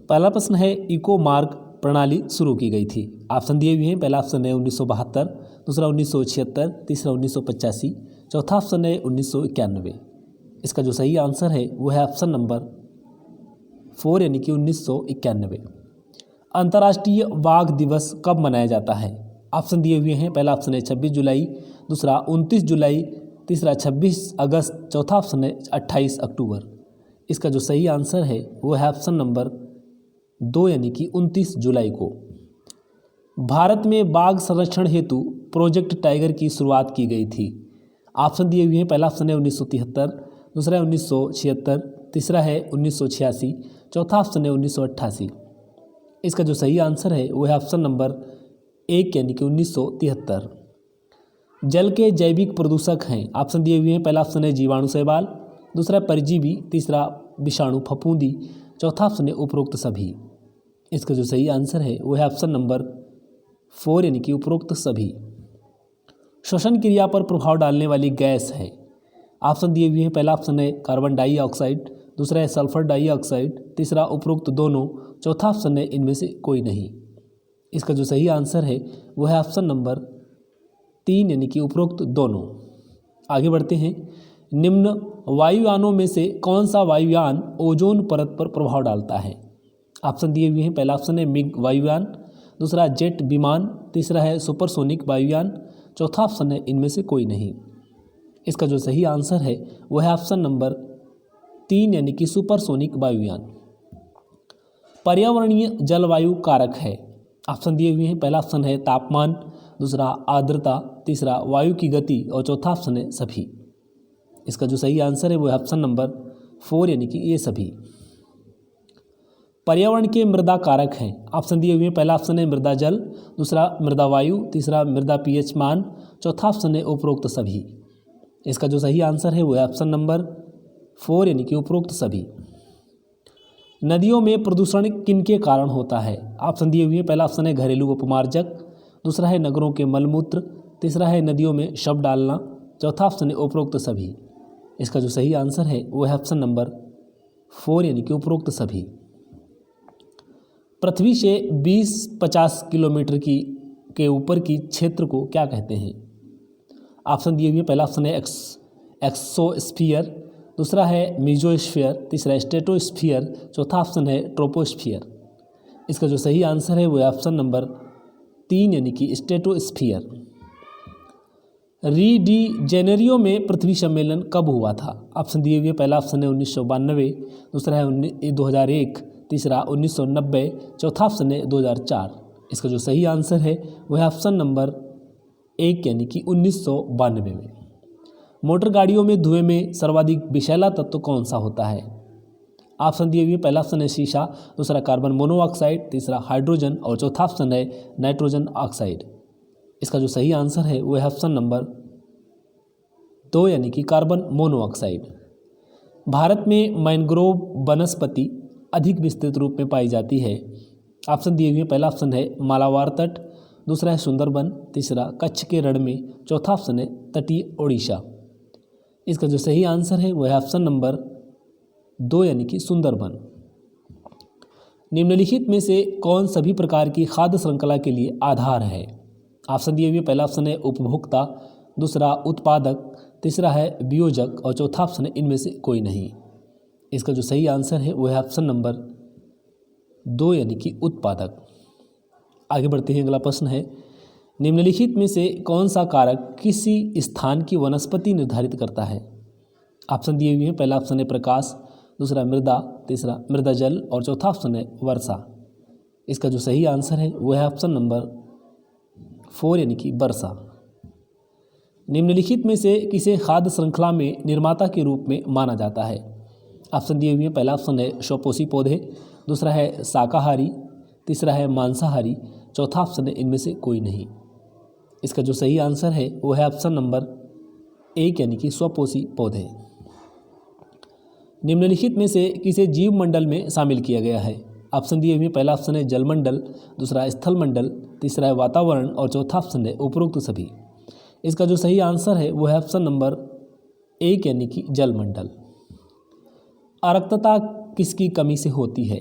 पहला प्रश्न है इको मार्ग प्रणाली शुरू की गई थी। ऑप्शन दिए हुए हैं। पहला ऑप्शन है 1972, दूसरा 1976, तीसरा 1985, चौथा ऑप्शन है 1991। इसका जो सही आंसर है वो है ऑप्शन नंबर 4 यानी कि 1991। अंतर्राष्ट्रीय बाघ दिवस कब मनाया जाता है? ऑप्शन दिए हुए हैं। पहला ऑप्शन है 26 जुलाई, दूसरा 29 जुलाई, तीसरा 26 अगस्त, चौथा ऑप्शन है 28 अक्टूबर। इसका जो सही आंसर है वो है ऑप्शन नंबर 2 यानी कि 29 जुलाई को। भारत में बाघ संरक्षण हेतु प्रोजेक्ट टाइगर की शुरुआत की गई थी। ऑप्शन दिए हुए हैं। पहला ऑप्शन है 1973, दूसरा है 1976, तीसरा है 1986, चौथा ऑप्शन है 1988। इसका जो सही आंसर है वो है ऑप्शन नंबर 1 यानी कि 1973। जल के जैविक प्रदूषक हैं। ऑप्शन दिए हुए हैं। पहला ऑप्शन है जीवाणु शैवाल, दूसरा परजीवी, तीसरा विषाणु फफूंदी, चौथा ऑप्शन है उपरोक्त सभी। इसका जो सही आंसर है वो है ऑप्शन नंबर 4 यानी कि उपरोक्त सभी। श्वसन क्रिया पर प्रभाव डालने वाली गैस है। ऑप्शन दिए हुए हैं। पहला ऑप्शन है कार्बन डाइऑक्साइड, दूसरा है सल्फर डाइऑक्साइड, तीसरा उपरोक्त दोनों, चौथा ऑप्शन है इनमें से कोई नहीं। इसका जो सही आंसर है वो है ऑप्शन नंबर 3 यानी कि उपरोक्त दोनों। आगे बढ़ते हैं। निम्न वायुयानों में से कौन सा वायुयान ओजोन परत पर प्रभाव डालता है? ऑप्शन दिए हुए हैं। पहला ऑप्शन है मिग वायुयान, दूसरा जेट विमान, तीसरा है सुपरसोनिक वायुयान, चौथा ऑप्शन है इनमें से कोई नहीं। इसका जो सही आंसर है वो है ऑप्शन नंबर 3 यानी कि सुपरसोनिक वायुयान। पर्यावरणीय जलवायु कारक है। ऑप्शन दिए हुए हैं। पहला ऑप्शन है तापमान, दूसरा आर्द्रता, तीसरा वायु की गति और चौथा ऑप्शन है सभी। इसका जो सही आंसर है वो है ऑप्शन नंबर 4 यानी कि ये सभी। पर्यावरण के मृदा कारक हैं। ऑप्शन दिए हुए हैं। पहला ऑप्शन है मृदा जल, दूसरा मृदा वायु, तीसरा मृदा पीएच मान, चौथा ऑप्शन है उपरोक्त सभी। इसका जो सही आंसर है वो है ऑप्शन नंबर 4 यानी कि उपरोक्त सभी। नदियों में प्रदूषण किनके कारण होता है? ऑप्शन दिए हुए हैं। पहला ऑप्शन है घरेलू अपमार्जक, दूसरा है नगरों के मलमूत्र, तीसरा है नदियों में शव डालना, चौथा ऑप्शन है उपरोक्त सभी। इसका जो सही आंसर है वो है ऑप्शन नंबर 4 यानी कि उपरोक्त सभी। पृथ्वी से 20-50 किलोमीटर के ऊपर की क्षेत्र को क्या कहते हैं? ऑप्शन दिए हुए हैं। पहला ऑप्शन है एक्सोस्फीयर, दूसरा है मीजोस्फीयर, तीसरा स्ट्रेटोस्फीयर, चौथा ऑप्शन है ट्रोपोस्फीयर। इसका जो सही आंसर है वो है ऑप्शन नंबर 3 यानी कि स्ट्रेटोस्फीयर। री डी जेनेरियो में पृथ्वी सम्मेलन कब हुआ था? ऑप्शन दिए हुए। पहला ऑप्शन है 1992, दूसरा है 2001, तीसरा 1990, चौथा ऑप्शन है 2004। इसका जो सही आंसर है वह है ऑप्शन नंबर 1 यानी कि 1992 में। मोटर गाड़ियों में धुएं में सर्वाधिक विषैला तत्व कौन सा होता है? ऑप्शन दिए हुए। पहला ऑप्शन है शीशा, दूसरा कार्बन मोनोऑक्साइड, तीसरा हाइड्रोजन और चौथा ऑप्शन है नाइट्रोजन ऑक्साइड। इसका जो सही आंसर है वह है ऑप्शन नंबर 2 यानी कि कार्बन मोनोऑक्साइड। भारत में मैंग्रोव वनस्पति अधिक विस्तृत रूप में पाई जाती है। ऑप्शन दिए हुए। पहला ऑप्शन है मालाबार तट, दूसरा है सुंदरबन, तीसरा कच्छ के रण में, चौथा ऑप्शन है तटीय ओडिशा। इसका जो सही आंसर है वह है ऑप्शन नंबर 2 यानी कि सुंदरबन। निम्नलिखित में से कौन सभी प्रकार की खाद्य श्रृंखला के लिए आधार है? ऑप्शन दिए हुए। पहला ऑप्शन है उपभोक्ता, दूसरा उत्पादक, तीसरा है वियोजक और चौथा ऑप्शन है इनमें से कोई नहीं। इसका जो सही आंसर है वो है ऑप्शन नंबर 2 यानी कि उत्पादक। आगे बढ़ते हैं। अगला प्रश्न है निम्नलिखित में से कौन सा कारक किसी स्थान की वनस्पति निर्धारित करता है? ऑप्शन दिए हुए हैं। पहला ऑप्शन है प्रकाश, दूसरा मृदा, तीसरा मृदा जल और चौथा ऑप्शन है वर्षा। इसका जो सही आंसर है वो है ऑप्शन नंबर 4 यानी कि वर्षा। निम्नलिखित में से किसे खाद्य श्रृंखला में निर्माता के रूप में माना जाता है? ऑप्शन दिए हुए हैं। पहला ऑप्शन है स्वपोषी पौधे, दूसरा है शाकाहारी, तीसरा है मांसाहारी, चौथा ऑप्शन है इनमें से कोई नहीं। इसका जो सही आंसर है वो है ऑप्शन नंबर 1 यानी कि स्वपोषी पौधे। निम्नलिखित में से किसे जीव मंडल में शामिल किया गया है? ऑप्शन दिए हुए। पहला ऑप्शन है जलमंडल, दूसरा स्थल मंडल, तीसरा है वातावरण और चौथा ऑप्शन है उपरोक्त सभी। इसका जो सही आंसर है वो है ऑप्शन नंबर 1 यानी कि जलमंडल। अरक्तता किसकी कमी से होती है?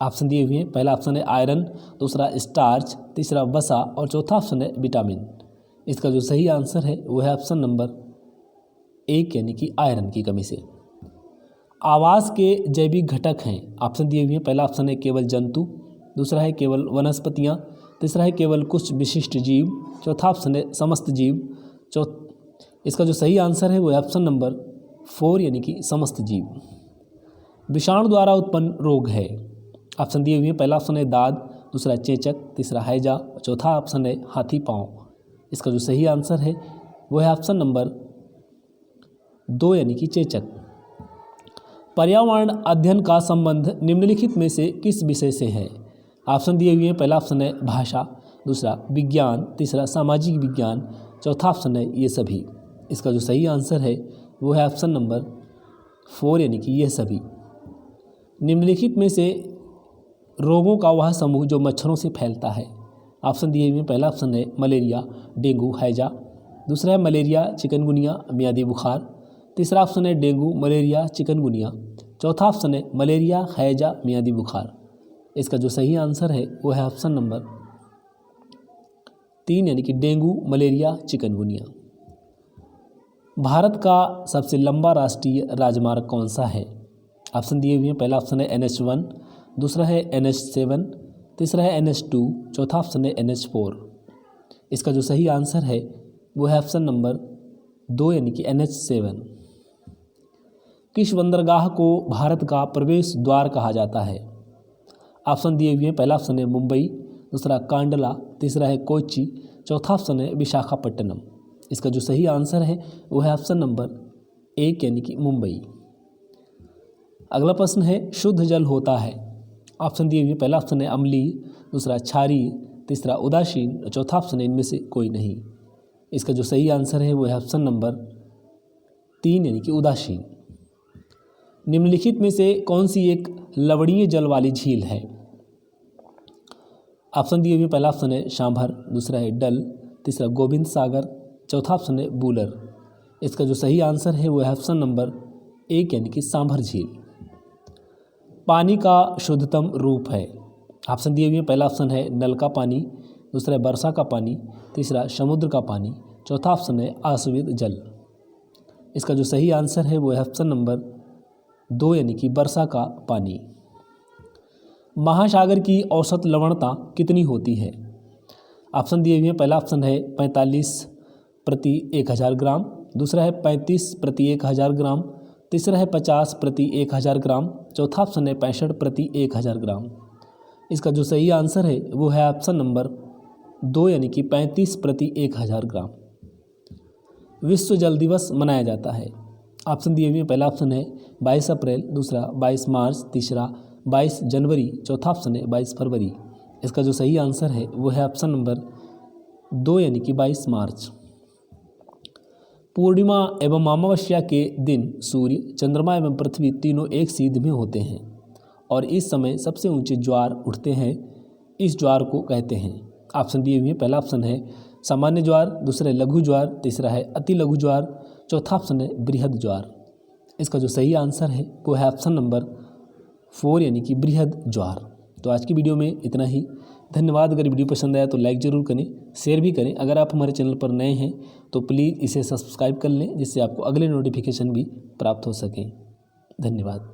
ऑप्शन दिए हुए हैं। पहला ऑप्शन है आयरन, दूसरा स्टार्च, तीसरा वसा और चौथा ऑप्शन है विटामिन। इसका जो सही आंसर है वो है ऑप्शन नंबर 1 यानी कि आयरन की कमी से। आवास के जैविक घटक हैं, ऑप्शन दिए हुए हैं। पहला ऑप्शन है केवल जंतु, दूसरा है केवल वनस्पतियाँ, तीसरा है केवल कुछ विशिष्ट जीव, चौथा ऑप्शन है समस्त जीव। इसका जो सही आंसर है वो है ऑप्शन नंबर 4 यानी कि समस्त जीव। विषाणु द्वारा उत्पन्न रोग है, ऑप्शन दिए हुए हैं। पहला ऑप्शन है दाद, दूसरा चेचक, तीसरा हैजा, चौथा ऑप्शन है हाथी पाँव। इसका जो सही आंसर है वो है ऑप्शन नंबर 2 यानी कि चेचक। पर्यावरण अध्ययन का संबंध निम्नलिखित में से किस विषय से है? ऑप्शन दिए हुए हैं। पहला ऑप्शन है भाषा, दूसरा विज्ञान, तीसरा सामाजिक विज्ञान, चौथा ऑप्शन है ये सभी। इसका जो सही आंसर है वो है ऑप्शन नंबर 4 यानी कि ये सभी। निम्नलिखित में से रोगों का वह समूह जो मच्छरों से फैलता है, ऑप्शन दिए हुए हैं। पहला ऑप्शन है मलेरिया, डेंगू, हैजा, दूसरा है मलेरिया, चिकनगुनिया, मियादी बुखार, तीसरा ऑप्शन है डेंगू, मलेरिया, चिकनगुनिया, चौथा ऑप्शन है मलेरिया, हैजा, मियादी बुखार। इसका जो सही आंसर है वो है ऑप्शन नंबर 3 यानी कि डेंगू, मलेरिया, चिकनगुनिया। भारत का सबसे लंबा राष्ट्रीय राजमार्ग कौन सा है? ऑप्शन दिए हुए हैं। पहला ऑप्शन है NH1, दूसरा है NH7, तीसरा है NH2, चौथा ऑप्शन है NH4। इसका जो सही आंसर है वो है ऑप्शन नंबर 2 यानी कि NH7। किस बंदरगाह को भारत का प्रवेश द्वार कहा जाता है? ऑप्शन दिए हुए हैं। पहला ऑप्शन है मुंबई, दूसरा कांडला, तीसरा है कोच्चि, चौथा ऑप्शन है विशाखापट्टनम। इसका जो सही आंसर है वो है ऑप्शन नंबर 1 यानी कि मुंबई। अगला प्रश्न है शुद्ध जल होता है, ऑप्शन दिए हुए। पहला ऑप्शन है अम्लीय, दूसरा क्षारीय, तीसरा उदासीन, चौथा ऑप्शन है इनमें से कोई नहीं। इसका जो सही आंसर है वो है ऑप्शन नंबर 3 यानी कि उदासीन। निम्नलिखित में से कौन सी एक लवणीय जल वाली झील है? ऑप्शन दिए हुए। पहला ऑप्शन है सांभर, दूसरा है डल, तीसरा गोविंद सागर, चौथा ऑप्शन है बूलर। इसका जो सही आंसर है वो है ऑप्शन नंबर 1 यानी कि सांभर झील। पानी का शुद्धतम रूप है, ऑप्शन दिए हुए हैं। पहला ऑप्शन है नल का पानी, दूसरा है वर्षा का पानी, तीसरा समुद्र का पानी, चौथा ऑप्शन है आसुविद जल। इसका जो सही आंसर है वो है ऑप्शन नंबर 2 यानी कि वर्षा का पानी। महासागर की औसत लवणता कितनी होती है? ऑप्शन दिए हुए हैं। पहला ऑप्शन है 45 प्रति 1000 ग्राम, दूसरा है 35 प्रति 1000 ग्राम, तीसरा है 50 प्रति 1000 ग्राम, चौथा ऑप्शन है 65 प्रति 1000 ग्राम। इसका जो सही आंसर है वो है ऑप्शन नंबर 2 यानी कि 35 प्रति 1000 ग्राम। विश्व जल दिवस मनाया जाता है, ऑप्शन दिए हुए हैं। पहला ऑप्शन है 22 अप्रैल, दूसरा 22 मार्च, तीसरा 22 जनवरी, चौथा ऑप्शन है 22 फरवरी। इसका जो सही आंसर है वो है ऑप्शन नंबर 2 यानी कि 22 मार्च। पूर्णिमा एवं अमावस्या के दिन सूर्य, चंद्रमा एवं पृथ्वी तीनों एक सीध में होते हैं और इस समय सबसे ऊंचे ज्वार उठते हैं। इस ज्वार को कहते हैं, ऑप्शन दिए हुए हैं। पहला ऑप्शन है सामान्य ज्वार, दूसरा है लघु ज्वार, तीसरा है अति लघु ज्वार, चौथा ऑप्शन है बृहद ज्वार। इसका जो सही आंसर है वो है ऑप्शन नंबर 4 यानी कि बृहद ज्वार। तो आज की वीडियो में इतना ही। धन्यवाद। अगर वीडियो पसंद आया तो लाइक ज़रूर करें, शेयर भी करें। अगर आप हमारे चैनल पर नए हैं तो प्लीज़ इसे सब्सक्राइब कर लें, जिससे आपको अगले नोटिफिकेशन भी प्राप्त हो सकें। धन्यवाद।